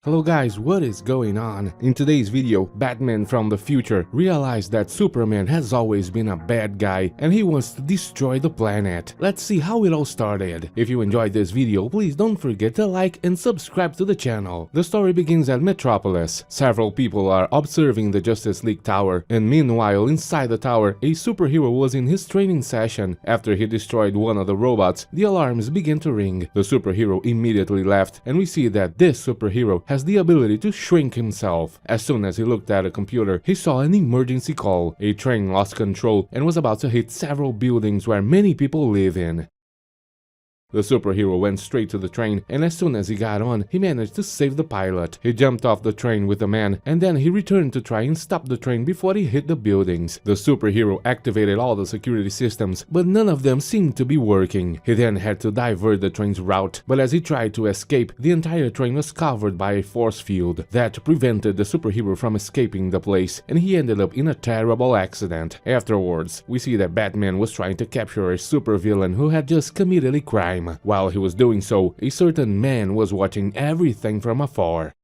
Hello guys, what is going on? In today's video, Batman from the future realized that Superman has always been a bad guy and he wants to destroy the planet. Let's see how it all started. If you enjoyed this video, please don't forget to like and subscribe to the channel. The story begins at Metropolis. Several people are observing the Justice League Tower, and meanwhile inside the tower, a superhero was in his training session. After he destroyed one of the robots, the alarms began to ring. The superhero immediately left, and we see that this superhero has the ability to shrink himself. As soon as he looked at a computer, he saw an emergency call. A train lost control and was about to hit several buildings where many people live in. The superhero went straight to the train, and as soon as he got on, he managed to save the pilot. He jumped off the train with the man, and then he returned to try and stop the train before he hit the buildings. The superhero activated all the security systems, but none of them seemed to be working. He then had to divert the train's route, but as he tried to escape, the entire train was covered by a force field that prevented the superhero from escaping the place, and he ended up in a terrible accident. Afterwards, we see that Batman was trying to capture a supervillain who had just committed a crime. While he was doing so, a certain man was watching everything from afar.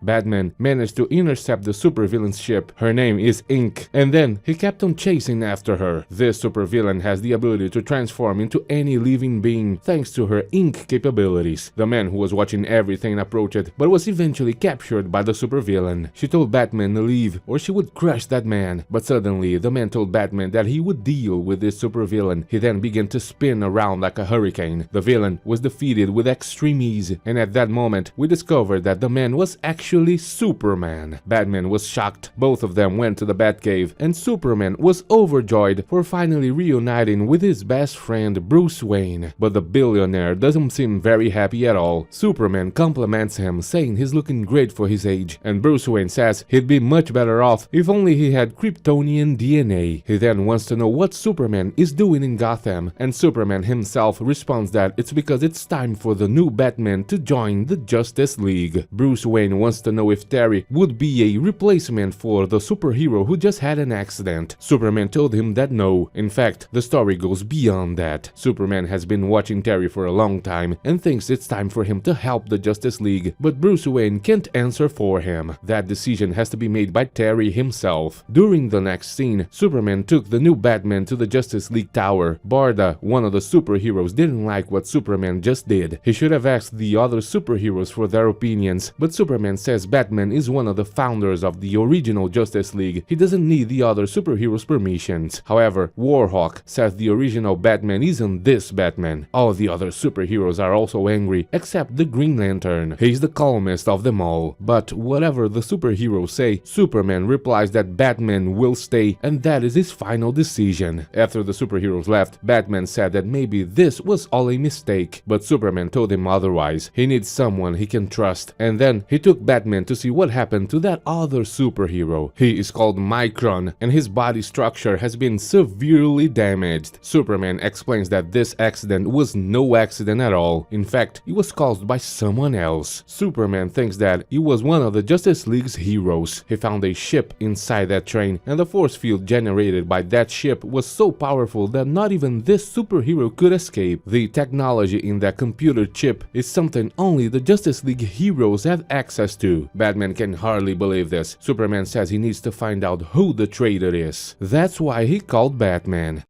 Batman managed to intercept the supervillain's ship. Her name is Ink, and then he kept on chasing after her. This supervillain has the ability to transform into any living being thanks to her ink capabilities. The man who was watching everything approached, but was eventually captured by the supervillain. She told Batman to leave or she would crush that man, but suddenly the man told Batman that he would deal with this supervillain. He then began to spin around like a hurricane. The villain was defeated with extreme ease, and at that moment we discovered that the man was actually Superman. Batman was shocked. Both of them went to the Batcave, and Superman was overjoyed for finally reuniting with his best friend Bruce Wayne. But the billionaire doesn't seem very happy at all. Superman compliments him, saying he's looking great for his age, and Bruce Wayne says he'd be much better off if only he had Kryptonian DNA. He then wants to know what Superman is doing in Gotham, and Superman himself responds that it's because it's time for the new Batman to join the Justice League. Bruce Wayne wants to know if Terry would be a replacement for the superhero who just had an accident. Superman told him that no. In fact, the story goes beyond that. Superman has been watching Terry for a long time and thinks it's time for him to help the Justice League, but Bruce Wayne can't answer for him. That decision has to be made by Terry himself. During the next scene, Superman took the new Batman to the Justice League Tower. Barda, one of the superheroes, didn't like what Superman just did. He should have asked the other superheroes for their opinions, but Superman says Batman is one of the founders of the original Justice League. He doesn't need the other superheroes' permissions. However, Warhawk says the original Batman isn't this Batman. All the other superheroes are also angry, except the Green Lantern. He's the calmest of them all. But whatever the superheroes say, Superman replies that Batman will stay, and that is his final decision. After the superheroes left, Batman said that maybe this was all a mistake, but Superman told him otherwise. He needs someone he can trust, and then he took Batman to see what happened to that other superhero. He is called Micron, and his body structure has been severely damaged. Superman explains that this accident was no accident at all. In fact, it was caused by someone else. Superman thinks that he was one of the Justice League's heroes. He found a ship inside that train, and the force field generated by that ship was so powerful that not even this superhero could escape. The technology in that computer chip is something only the Justice League heroes have access to. Batman can hardly believe this. Superman says he needs to find out who the traitor is. That's why he called Batman.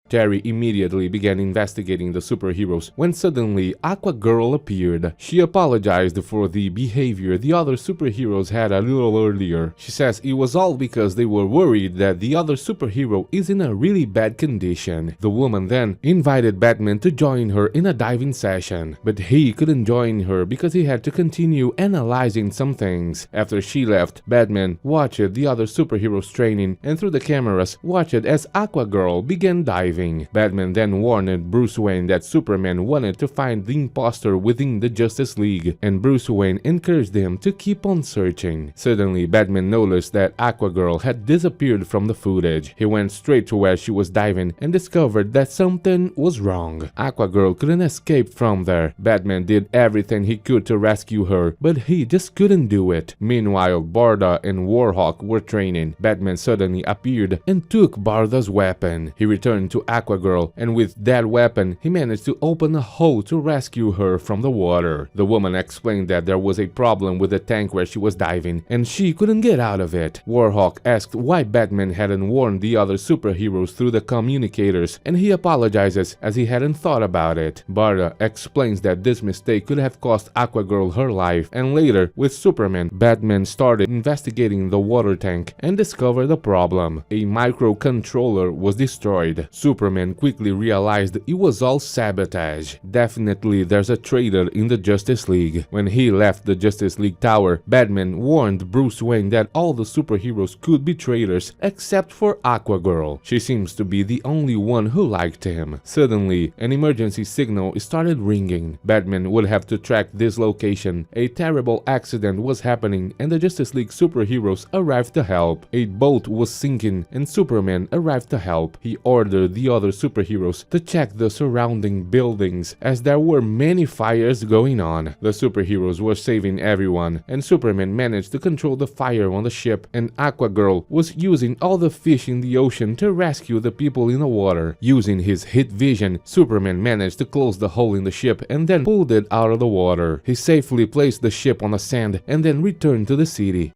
Terry immediately began investigating the superheroes when suddenly Aquagirl appeared. She apologized for the behavior the other superheroes had a little earlier. She says it was all because they were worried that the other superhero is in a really bad condition. The woman then invited Batman to join her in a diving session, but he couldn't join her because he had to continue analyzing some things. After she left, Batman watched the other superheroes training and through the cameras watched as Aquagirl began diving. Batman then warned Bruce Wayne that Superman wanted to find the imposter within the Justice League, and Bruce Wayne encouraged him to keep on searching. Suddenly, Batman noticed that Aquagirl had disappeared from the footage. He went straight to where she was diving and discovered that something was wrong. Aquagirl couldn't escape from there. Batman did everything he could to rescue her, but he just couldn't do it. Meanwhile, Barda and Warhawk were training. Batman suddenly appeared and took Barda's weapon. He returned to Aquagirl, and with that weapon, he managed to open a hole to rescue her from the water. The woman explained that there was a problem with the tank where she was diving, and she couldn't get out of it. Warhawk asked why Batman hadn't warned the other superheroes through the communicators, and he apologizes as he hadn't thought about it. Barda explains that this mistake could have cost Aquagirl her life, and later, with Superman, Batman started investigating the water tank and discovered the problem. A microcontroller was destroyed. Superman quickly realized it was all sabotage. Definitely there's a traitor in the Justice League. When he left the Justice League tower, Batman warned Bruce Wayne that all the superheroes could be traitors except for Aquagirl. She seems to be the only one who liked him. Suddenly, an emergency signal started ringing. Batman would have to track this location. A terrible accident was happening and the Justice League superheroes arrived to help. A boat was sinking and Superman arrived to help. He ordered the other superheroes to check the surrounding buildings as there were many fires going on. The superheroes were saving everyone and Superman managed to control the fire on the ship, and Aquagirl was using all the fish in the ocean to rescue the people in the water. Using his heat vision, Superman managed to close the hole in the ship and then pulled it out of the water. He safely placed the ship on the sand and then returned to the city.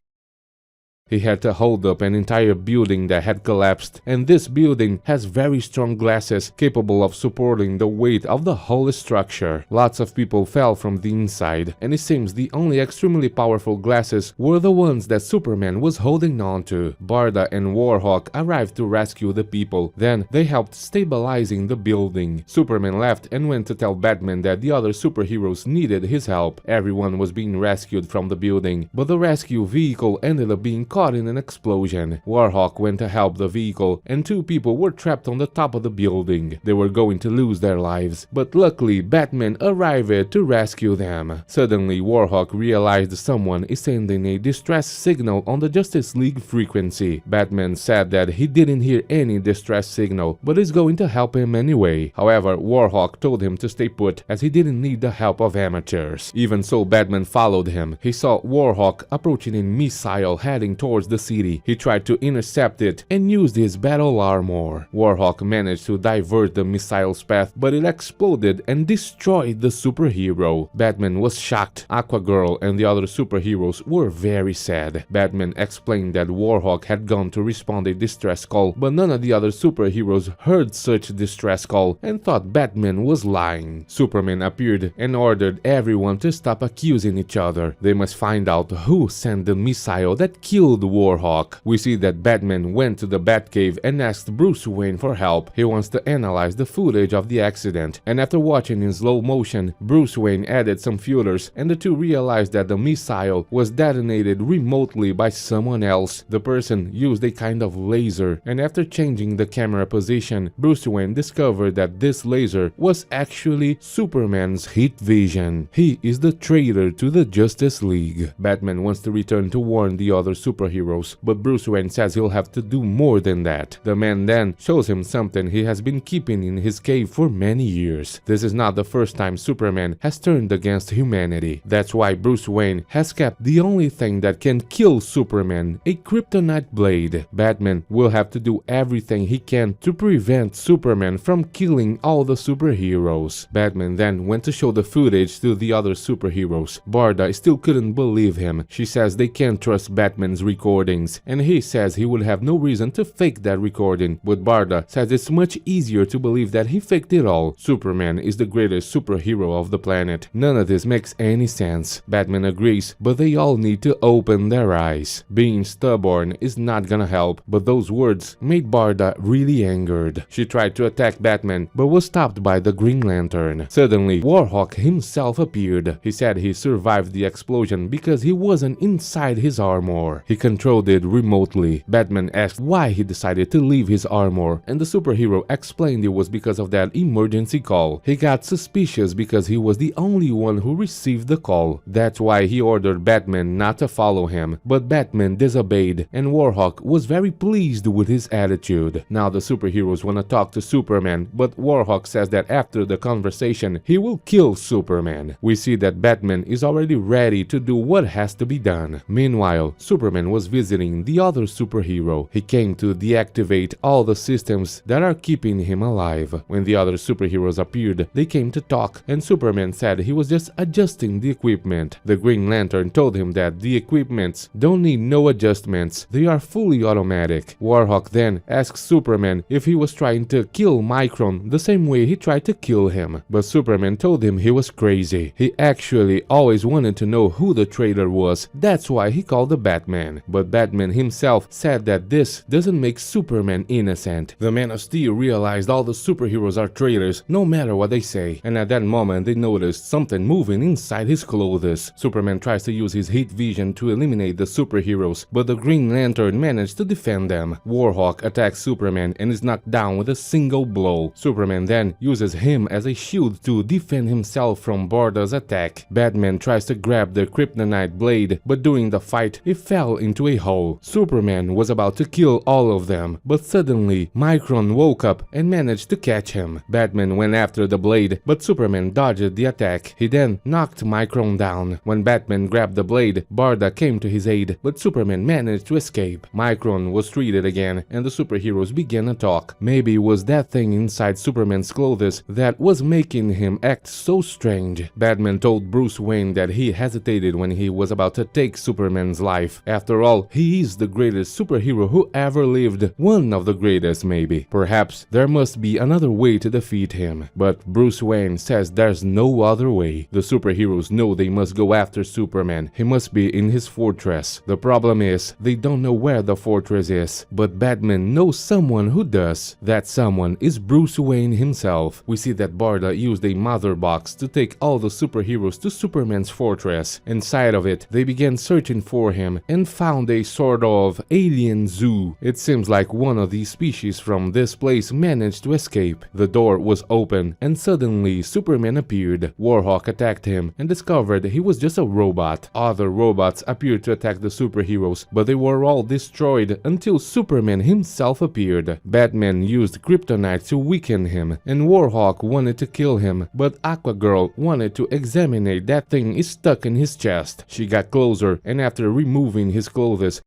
He had to hold up an entire building that had collapsed, and this building has very strong glasses capable of supporting the weight of the whole structure. Lots of people fell from the inside, and it seems the only extremely powerful glasses were the ones that Superman was holding on to. Barda and Warhawk arrived to rescue the people, then they helped stabilizing the building. Superman left and went to tell Batman that the other superheroes needed his help. Everyone was being rescued from the building, but the rescue vehicle ended up being caught in an explosion. Warhawk went to help the vehicle, and two people were trapped on the top of the building. They were going to lose their lives, but luckily Batman arrived to rescue them. Suddenly, Warhawk realized someone is sending a distress signal on the Justice League frequency. Batman said that he didn't hear any distress signal, but is going to help him anyway. However, Warhawk told him to stay put as he didn't need the help of amateurs. Even so, Batman followed him. He saw Warhawk approaching a missile heading towards the city. He tried to intercept it and used his battle armor. Warhawk managed to divert the missile's path, but it exploded and destroyed the superhero. Batman was shocked. Aquagirl and the other superheroes were very sad. Batman explained that Warhawk had gone to respond a distress call, but none of the other superheroes heard such distress call and thought Batman was lying. Superman appeared and ordered everyone to stop accusing each other. They must find out who sent the missile that killed Warhawk. We see that Batman went to the Batcave and asked Bruce Wayne for help. He wants to analyze the footage of the accident, and after watching in slow motion, Bruce Wayne added some filters and the two realized that the missile was detonated remotely by someone else. The person used a kind of laser, and after changing the camera position, Bruce Wayne discovered that this laser was actually Superman's heat vision. He is the traitor to the Justice League. Batman wants to return to warn the other superheroes, but Bruce Wayne says he'll have to do more than that. The man then shows him something he has been keeping in his cave for many years. This is not the first time Superman has turned against humanity. That's why Bruce Wayne has kept the only thing that can kill Superman, a kryptonite blade. Batman will have to do everything he can to prevent Superman from killing all the superheroes. Batman then went to show the footage to the other superheroes. Barda still couldn't believe him. She says they can't trust Batman's recordings, and he says he would have no reason to fake that recording, but Barda says it's much easier to believe that he faked it all. Superman is the greatest superhero of the planet. None of this makes any sense. Batman agrees, but they all need to open their eyes. Being stubborn is not gonna help, but those words made Barda really angered. She tried to attack Batman, but was stopped by the Green Lantern. Suddenly, Warhawk himself appeared. He said he survived the explosion because he wasn't inside his armor. He controlled it remotely. Batman asked why he decided to leave his armor, and the superhero explained it was because of that emergency call. He got suspicious because he was the only one who received the call. That's why he ordered Batman not to follow him, but Batman disobeyed, and Warhawk was very pleased with his attitude. Now the superheroes want to talk to Superman, but Warhawk says that after the conversation, he will kill Superman. We see that Batman is already ready to do what has to be done. Meanwhile, Superman was visiting the other superhero. He came to deactivate all the systems that are keeping him alive. When the other superheroes appeared, they came to talk, and Superman said he was just adjusting the equipment. The Green Lantern told him that the equipments don't need no adjustments, they are fully automatic. Warhawk then asked Superman if he was trying to kill Micron the same way he tried to kill him, but Superman told him he was crazy. He actually always wanted to know who the traitor was, that's why he called the Batman. But Batman himself said that this doesn't make Superman innocent. The Man of Steel realized all the superheroes are traitors no matter what they say, and at that moment they noticed something moving inside his clothes. Superman tries to use his heat vision to eliminate the superheroes, but the Green Lantern managed to defend them. Warhawk attacks Superman and is knocked down with a single blow. Superman then uses him as a shield to defend himself from Barda's attack. Batman tries to grab the kryptonite blade, but during the fight it fell into a hole. Superman was about to kill all of them, but suddenly Micron woke up and managed to catch him. Batman went after the blade, but Superman dodged the attack. He then knocked Micron down. When Batman grabbed the blade, Barda came to his aid, but Superman managed to escape. Micron was treated again, and the superheroes began to talk. Maybe it was that thing inside Superman's clothes that was making him act so strange. Batman told Bruce Wayne that he hesitated when he was about to take Superman's life. After all, he is the greatest superhero who ever lived, one of the greatest maybe. Perhaps there must be another way to defeat him. But Bruce Wayne says there's no other way. The superheroes know they must go after Superman. He must be in his fortress. The problem is, they don't know where the fortress is, but Batman knows someone who does. That someone is Bruce Wayne himself. We see that Barda used a mother box to take all the superheroes to Superman's fortress. Inside of it, they began searching for him and found a sort of alien zoo. It seems like one of these species from this place managed to escape. The door was open and suddenly Superman appeared. Warhawk attacked him and discovered he was just a robot. Other robots appeared to attack the superheroes, but they were all destroyed until Superman himself appeared. Batman used kryptonite to weaken him, and Warhawk wanted to kill him, but Aquagirl wanted to examine that thing is stuck in his chest. She got closer, and after removing his clothes,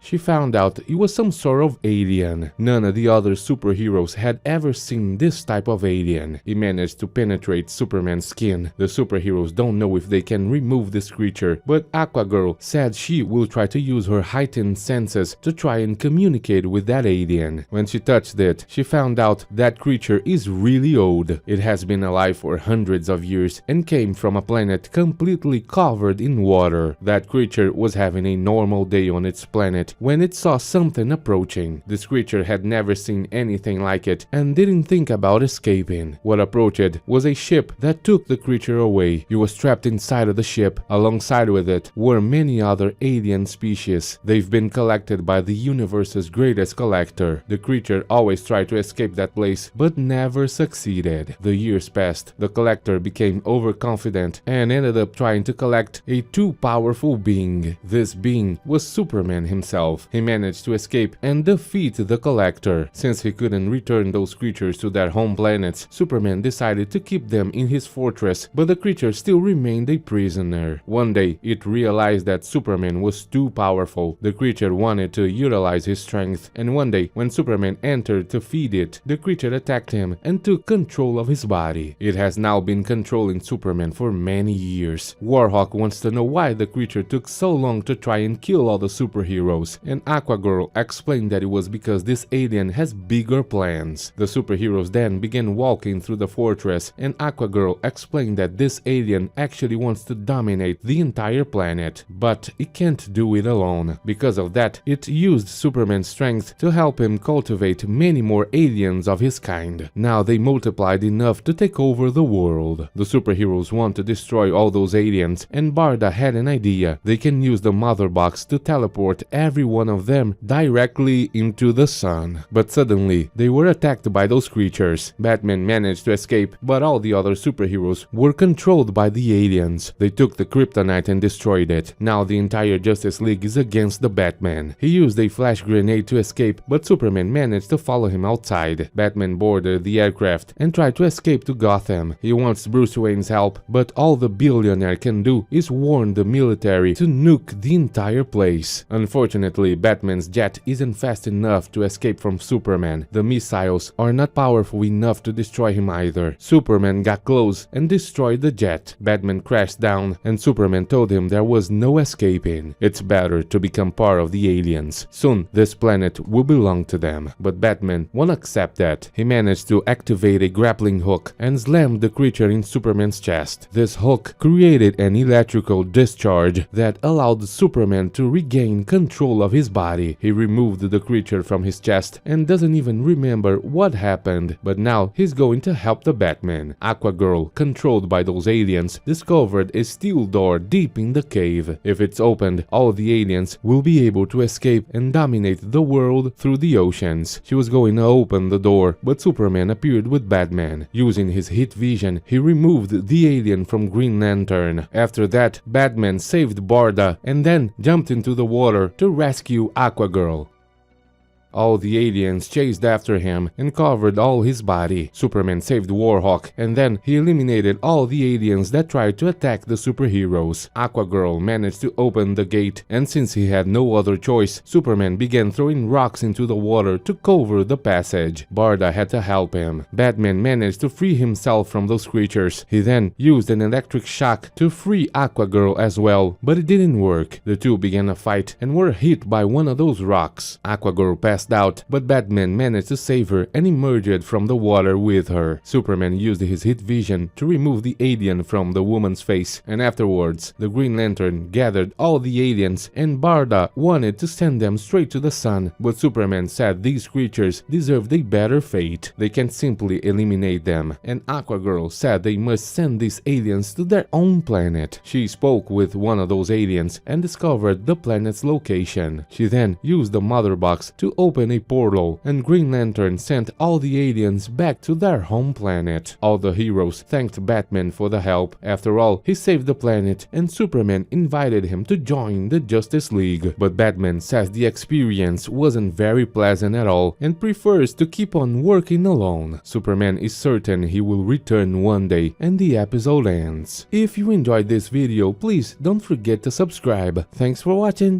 she found out it was some sort of alien. None of the other superheroes had ever seen this type of alien. It managed to penetrate Superman's skin. The superheroes don't know if they can remove this creature, but Aquagirl said she will try to use her heightened senses to try and communicate with that alien. When she touched it, she found out that creature is really old. It has been alive for hundreds of years and came from a planet completely covered in water. That creature was having a normal day on its planet when it saw something approaching. This creature had never seen anything like it and didn't think about escaping. What approached was a ship that took the creature away. It was trapped inside of the ship. Alongside with it were many other alien species. They've been collected by the universe's greatest collector. The creature always tried to escape that place but never succeeded. The years passed. The collector became overconfident and ended up trying to collect a too powerful being. This being was Superman himself. He managed to escape and defeat the collector. Since he couldn't return those creatures to their home planets, Superman decided to keep them in his fortress, but the creature still remained a prisoner. One day, it realized that Superman was too powerful. The creature wanted to utilize his strength, and one day, when Superman entered to feed it, the creature attacked him and took control of his body. It has now been controlling Superman for many years. Warhawk wants to know why the creature took so long to try and kill all the superheroes, and Aquagirl explained that it was because this alien has bigger plans. The superheroes then began walking through the fortress, and Aquagirl explained that this alien actually wants to dominate the entire planet, but it can't do it alone. Because of that, it used Superman's strength to help him cultivate many more aliens of his kind. Now they multiplied enough to take over the world. The superheroes want to destroy all those aliens, and Barda had an idea. They can use the mother box to teleport every every one of them directly into the sun. But suddenly, they were attacked by those creatures. Batman managed to escape, but all the other superheroes were controlled by the aliens. They took the kryptonite and destroyed it. Now the entire Justice League is against the Batman. He used a flash grenade to escape, but Superman managed to follow him outside. Batman boarded the aircraft and tried to escape to Gotham. He wants Bruce Wayne's help, but all the billionaire can do is warn the military to nuke the entire place. Unfortunately, Batman's jet isn't fast enough to escape from Superman. The missiles are not powerful enough to destroy him either. Superman got close and destroyed the jet. Batman crashed down and Superman told him there was no escaping. It's better to become part of the aliens. Soon, this planet will belong to them. But Batman won't accept that. He managed to activate a grappling hook and slammed the creature in Superman's chest. This hook created an electrical discharge that allowed Superman to regain control of his body. He removed the creature from his chest and doesn't even remember what happened, but now he's going to help the Batman. Aquagirl, controlled by those aliens, discovered a steel door deep in the cave. If it's opened, all the aliens will be able to escape and dominate the world through the oceans. She was going to open the door, but Superman appeared with Batman. Using his heat vision, he removed the alien from Green Lantern. After that, Batman saved Barda and then jumped into the water to rescue Aquagirl. All the aliens chased after him and covered all his body. Superman saved Warhawk and then he eliminated all the aliens that tried to attack the superheroes. Aquagirl managed to open the gate, and since he had no other choice, Superman began throwing rocks into the water to cover the passage. Barda had to help him. Batman managed to free himself from those creatures. He then used an electric shock to free Aquagirl as well, but it didn't work. The two began a fight and were hit by one of those rocks. Aquagirl passed out, but Batman managed to save her and emerged from the water with her. Superman used his heat vision to remove the alien from the woman's face, and afterwards, the Green Lantern gathered all the aliens and Barda wanted to send them straight to the sun, but Superman said these creatures deserved a better fate. They can simply eliminate them, and Aquagirl said they must send these aliens to their own planet. She spoke with one of those aliens and discovered the planet's location. She then used the mother box to open a portal, and Green Lantern sent all the aliens back to their home planet. All the heroes thanked Batman for the help. After all, he saved the planet, and Superman invited him to join the Justice League. But Batman says the experience wasn't very pleasant at all and prefers to keep on working alone. Superman is certain he will return one day, and the episode ends. If you enjoyed this video, please don't forget to subscribe. Thanks for watching.